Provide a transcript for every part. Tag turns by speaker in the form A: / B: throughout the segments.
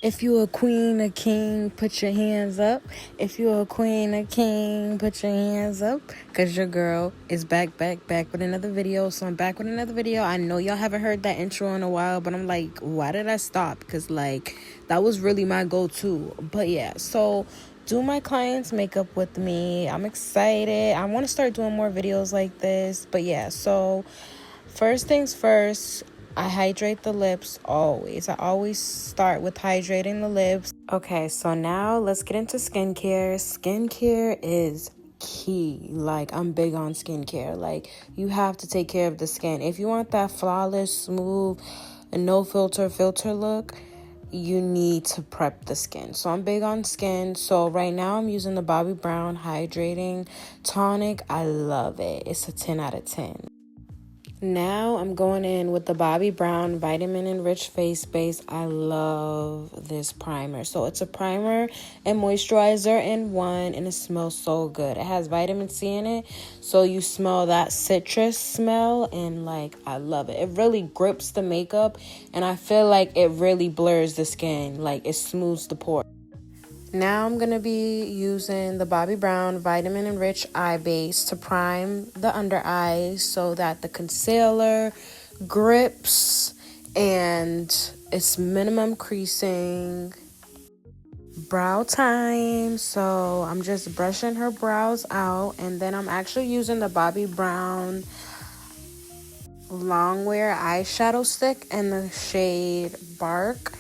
A: If you a queen, a king, put your hands up. If you a queen, a king, put your hands up. Because your girl is back with another video. So I'm back with another video. I know y'all haven't heard that intro in a while, but I'm like, why did I stop? Because, like, that was really my go-to. But, yeah, so do my clients' makeup with me. I'm excited. I want to start doing more videos like this. But, yeah, so first things first, I hydrate the lips always. I always start with hydrating the lips. Okay, so now let's get into skincare. Skincare is key. Like, I'm big on skincare. Like, you have to take care of the skin. If you want that flawless, smooth, and no filter look, you need to prep the skin. So I'm big on skin. So right now I'm using the Bobbi Brown Hydrating Tonic. I love it. It's a 10 out of 10. Now I'm going in with the Bobbi Brown Vitamin Enriched Face Base. I love this primer. So it's a primer and moisturizer in one, and it smells so good. It has vitamin C in it, so you smell that citrus smell, and like, I love it. It really grips the makeup, and I feel like it really blurs the skin. Like, it smooths the pores. Now I'm going to be using the Bobbi Brown Vitamin Enriched Eye Base to prime the under eyes so that the concealer grips and it's minimum creasing. Brow time. So I'm just brushing her brows out, and then I'm actually using the Bobbi Brown Longwear eyeshadow stick in the shade Bark.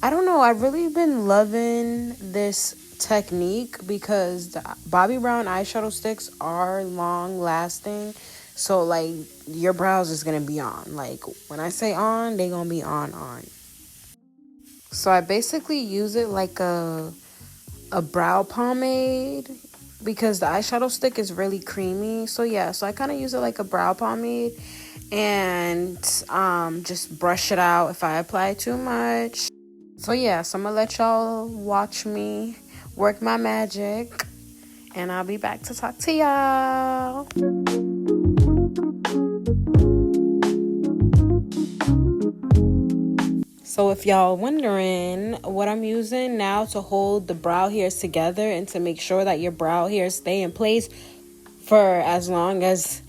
A: I don't know, I've really been loving this technique because the Bobbi Brown eyeshadow sticks are long lasting. So like, your brows is gonna be on. Like, when I say on, they gonna be on. So I basically use it like a brow pomade because the eyeshadow stick is really creamy. So yeah, so I kind of use it like a brow pomade and just brush it out if I apply too much. So yeah, so I'm gonna let y'all watch me work my magic, and I'll be back to talk to y'all. So if y'all wondering what I'm using now to hold the brow hairs together and to make sure that your brow hairs stay in place for as long as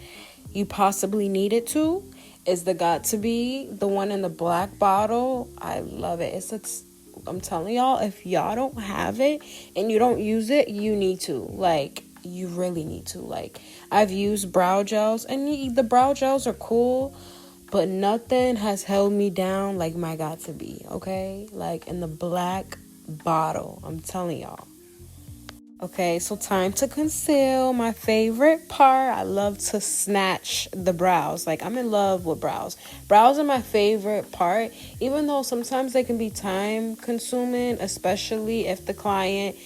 A: you possibly need it to, is the Got2b, the one in the black bottle. I love it. I'm telling y'all, if y'all don't have it and you don't use it, you need to. Like, you really need to. Like, I've used brow gels, and the brow gels are cool, but nothing has held me down like my Got2b, okay? Like, in the black bottle, I'm telling y'all. Okay, so time to conceal. My favorite part, I love to snatch the brows. Like, I'm in love with brows. Brows are my favorite part, even though sometimes they can be time consuming, especially if the client,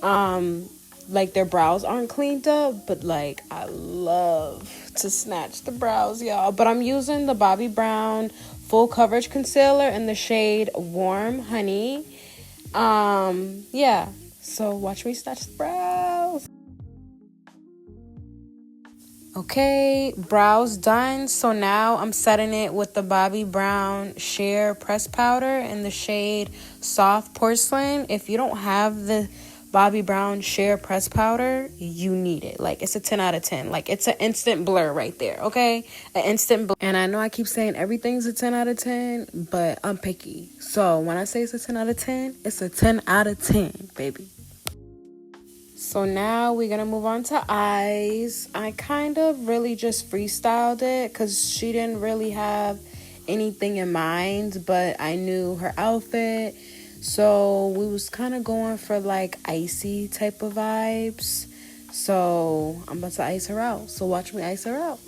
A: like, their brows aren't cleaned up. But, like, I love to snatch the brows, y'all. But I'm using the Bobbi Brown Full Coverage Concealer in the shade Warm Honey. Yeah. So watch me snatch the brows. Okay, brows done. So now I'm setting it with the Bobbi Brown Sheer Press Powder in the shade Soft Porcelain. If you don't have the Bobbi Brown Sheer Press Powder, you need it. Like, it's a 10 out of 10. Like, it's an instant blur right there, okay? An instant blur. And I know I keep saying everything's a 10 out of 10, but I'm picky. So when I say it's a 10 out of 10, it's a 10 out of 10, baby. So now we're going to move on to eyes. I kind of really just freestyled it because she didn't really have anything in mind, but I knew her outfit. So we was kind of going for like icy type of vibes. So I'm about to ice her out. So watch me ice her out.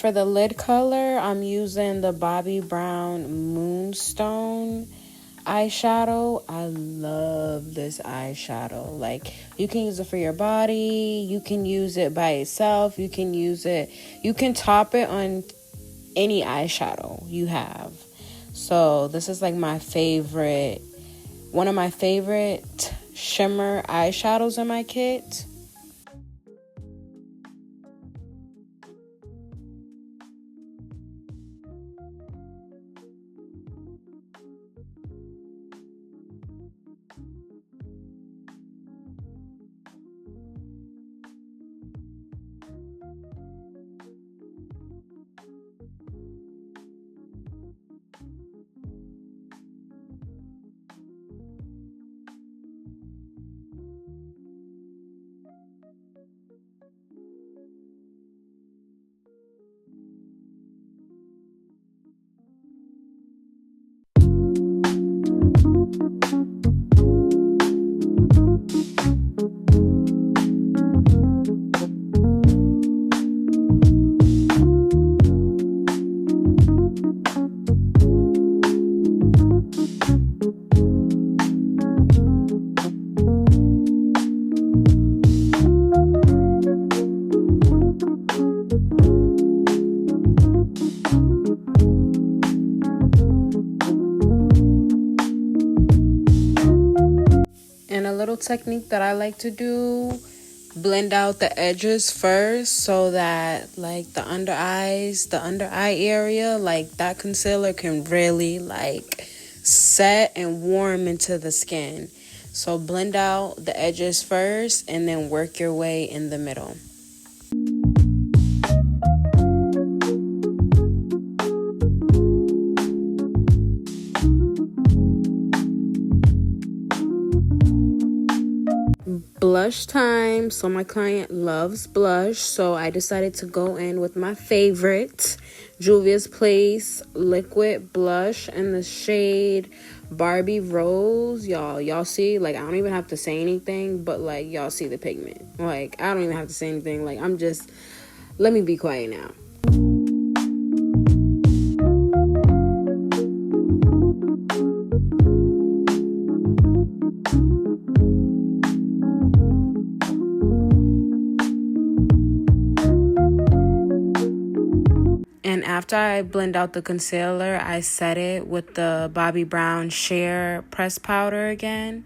A: for the lid color, I'm using the Bobbi Brown Moonstone eyeshadow. I love this eyeshadow. Like, you can use it for your body, you can use it by itself, you can top it on any eyeshadow you have. So this is like one of my favorite shimmer eyeshadows in my kit. And a little technique that I like to do, blend out the edges first so that like the under eye area, like that concealer can really like set and warm into the skin. So blend out the edges first and then work your way in the middle. Blush time. So my client loves blush, so I decided to go in with my favorite Juvia's Place liquid blush in the shade Barbie Rose. Y'all see, like, I don't even have to say anything, but like, y'all see the pigment. Like, I don't even have to say anything. Like, let me be quiet now. And after I blend out the concealer, I set it with the Bobbi Brown Sheer Press Powder again.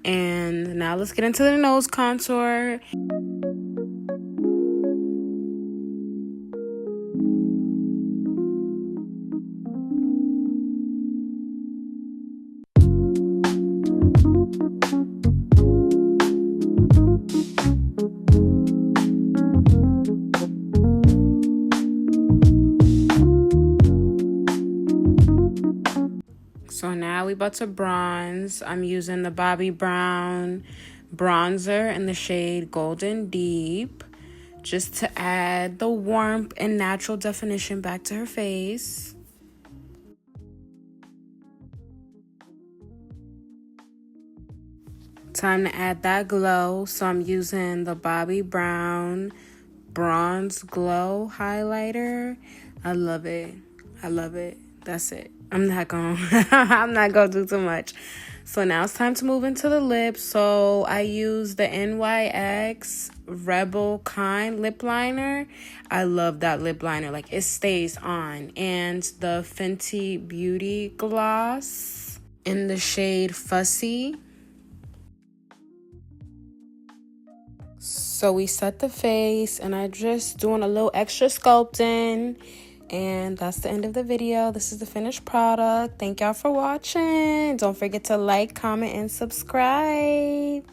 A: And now let's get into the nose contour. So now we about to bronze. I'm using the Bobbi Brown bronzer in the shade Golden Deep, just to add the warmth and natural definition back to her face. Time to add that glow. So I'm using the Bobbi Brown Bronze Glow highlighter. I love it. That's it. I'm not gonna do too much. So now it's time to move into the lips. So I use the NYX Rebel Kind lip liner. I love that lip liner. Like, it stays on. And the Fenty Beauty gloss in the shade Fussy. So we set the face, and I just doing a little extra sculpting. And that's the end of the video. This is the finished product. Thank y'all for watching. Don't forget to like, comment, and subscribe.